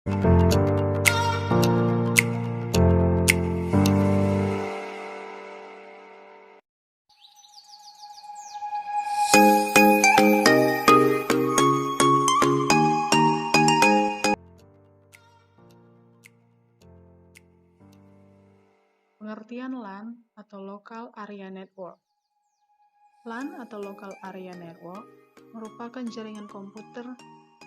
Pengertian LAN atau Local Area Network. LAN atau Local Area Network merupakan jaringan komputer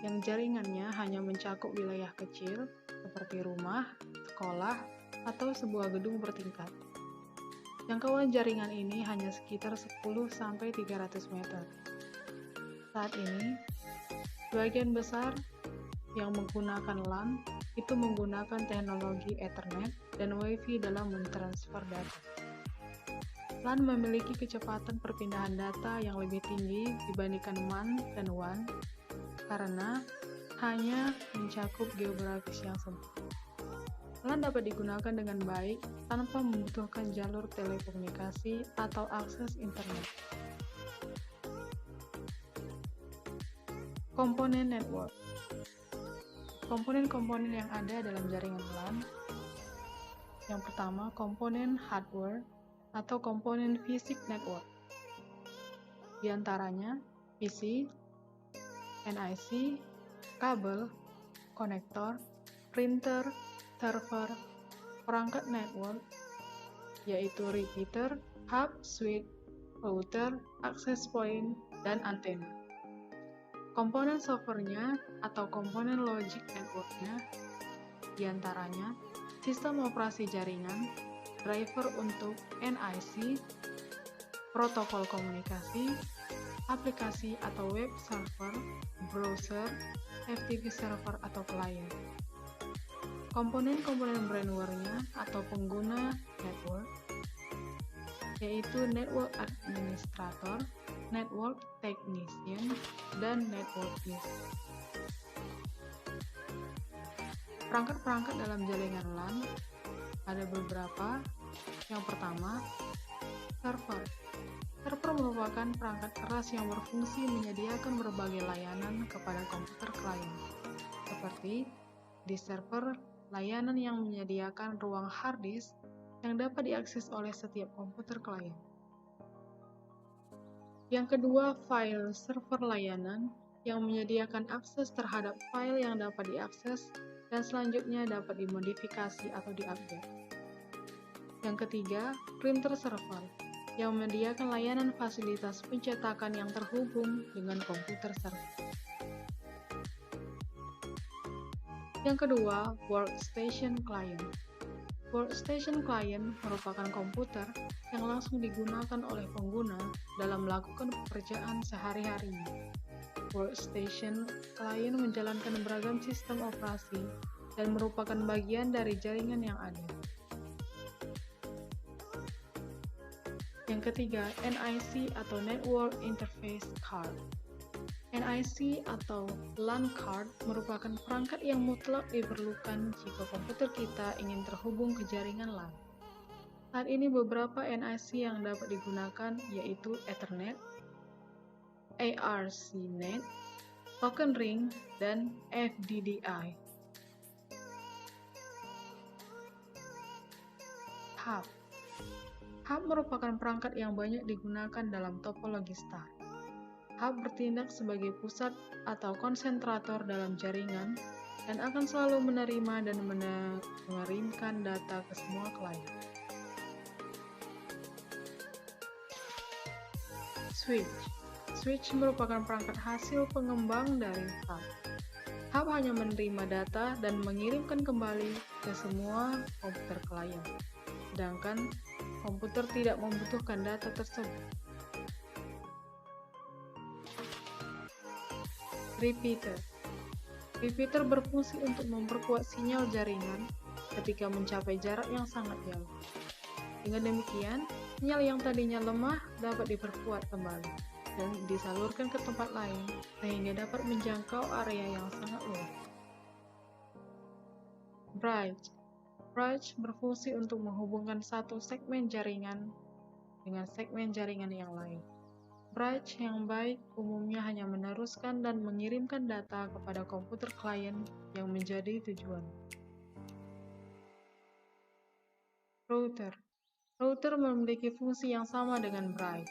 yang jaringannya hanya mencakup wilayah kecil seperti rumah, sekolah, atau sebuah gedung bertingkat. Jangkauan jaringan ini hanya sekitar 10-300 meter. Saat ini, sebagian besar yang menggunakan LAN itu menggunakan teknologi Ethernet dan Wi-Fi dalam mentransfer data. LAN memiliki kecepatan perpindahan data yang lebih tinggi dibandingkan MAN dan WAN karena hanya mencakup geografis yang sempit. LAN dapat digunakan dengan baik tanpa membutuhkan jalur telekomunikasi atau akses internet. Komponen network. Komponen-komponen yang ada dalam jaringan LAN. Yang pertama, komponen hardware atau komponen fisik network. Di antaranya PC, NIC, kabel, konektor, printer, server, perangkat network, yaitu repeater, hub, switch, router, access point, dan antena. Komponen software-nya atau komponen logic network-nya diantaranya sistem operasi jaringan, driver untuk NIC, protokol komunikasi, aplikasi atau web server, browser, FTP server atau klien. Komponen-komponen brainware-nya atau pengguna network yaitu network administrator, network technician, dan networkist. Perangkat-perangkat dalam jaringan LAN ada beberapa. Yang pertama, server. Server merupakan perangkat keras yang berfungsi menyediakan berbagai layanan kepada komputer klien. Seperti di server, layanan yang menyediakan ruang hard disk yang dapat diakses oleh setiap komputer klien. Yang kedua, file server layanan yang menyediakan akses terhadap file yang dapat diakses dan selanjutnya dapat dimodifikasi atau diupdate. Yang ketiga, printer server yang menyediakan layanan fasilitas pencetakan yang terhubung dengan komputer server. Yang kedua, workstation client. Workstation client merupakan komputer yang langsung digunakan oleh pengguna dalam melakukan pekerjaan sehari-harinya. Workstation client menjalankan beragam sistem operasi dan merupakan bagian dari jaringan yang ada. Yang ketiga, NIC atau Network Interface Card. NIC atau LAN card merupakan perangkat yang mutlak diperlukan jika komputer kita ingin terhubung ke jaringan LAN. Saat ini beberapa NIC yang dapat digunakan yaitu Ethernet, ARCnet, Token Ring, dan FDDI. Hub. Hub merupakan perangkat yang banyak digunakan dalam topologi star. Hub bertindak sebagai pusat atau konsentrator dalam jaringan dan akan selalu menerima dan mengirimkan data ke semua klien. Switch. Switch merupakan perangkat hasil pengembang dari hub. Hub hanya menerima data dan mengirimkan kembali ke semua komputer klien, sedangkan komputer tidak membutuhkan data tersebut. Repeater. Repeater berfungsi untuk memperkuat sinyal jaringan ketika mencapai jarak yang sangat jauh. Dengan demikian, sinyal yang tadinya lemah dapat diperkuat kembali dan disalurkan ke tempat lain sehingga dapat menjangkau area yang sangat luas. Bridge. Bridge berfungsi untuk menghubungkan satu segmen jaringan dengan segmen jaringan yang lain. Bridge yang baik umumnya hanya meneruskan dan mengirimkan data kepada komputer klien yang menjadi tujuan. Router. Router memiliki fungsi yang sama dengan bridge,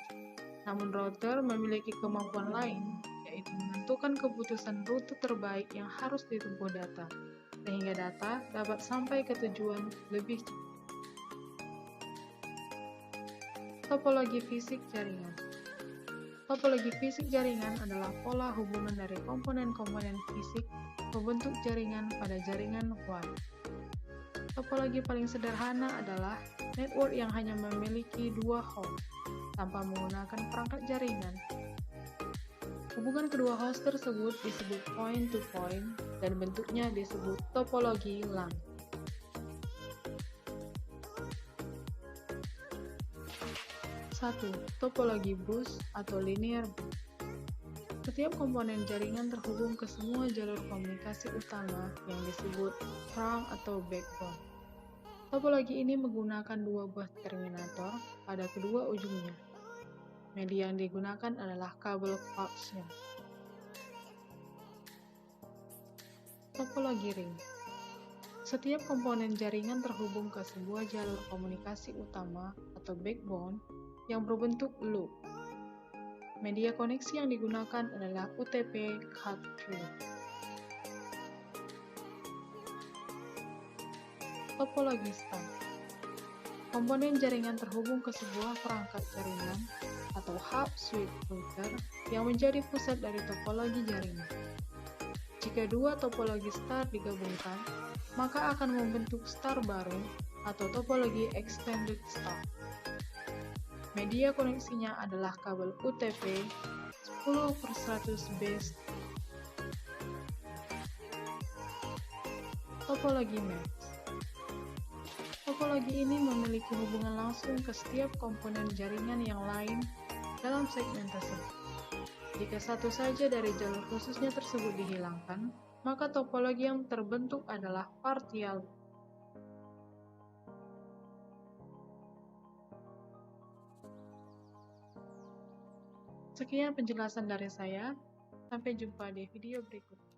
namun router memiliki kemampuan lain, yaitu menentukan keputusan rute terbaik yang harus ditempuh data, sehingga data dapat sampai ke tujuan lebih cepat. Topologi fisik jaringan. Topologi fisik jaringan adalah pola hubungan dari komponen-komponen fisik membentuk jaringan pada jaringan wire. Topologi paling sederhana adalah network yang hanya memiliki dua host, tanpa menggunakan perangkat jaringan. Hubungan kedua host tersebut disebut point-to-point dan bentuknya disebut topologi LAN. Satu, topologi bus atau linear bus. Setiap komponen jaringan terhubung ke semua jalur komunikasi utama yang disebut trunk atau backbone. Topologi ini menggunakan dua buah terminator pada kedua ujungnya. Media yang digunakan adalah kabel coaxial. Topologi ring. Setiap komponen jaringan terhubung ke sebuah jalur komunikasi utama atau backbone yang berbentuk loop. Media koneksi yang digunakan adalah UTP Cat tree. Topologi star. Komponen jaringan terhubung ke sebuah perangkat jaringan atau hub switch router yang menjadi pusat dari topologi jaringan. Jika dua topologi star digabungkan, maka akan membentuk star baru atau topologi extended star. Media koneksinya adalah kabel UTP 10/100 base. Topologi mesh. Topologi ini memiliki hubungan langsung ke setiap komponen jaringan yang lain dalam segmen tersebut. Jika satu saja dari jalur khususnya tersebut dihilangkan, maka topologi yang terbentuk adalah partial. Sekian penjelasan dari saya. Sampai jumpa di video berikutnya.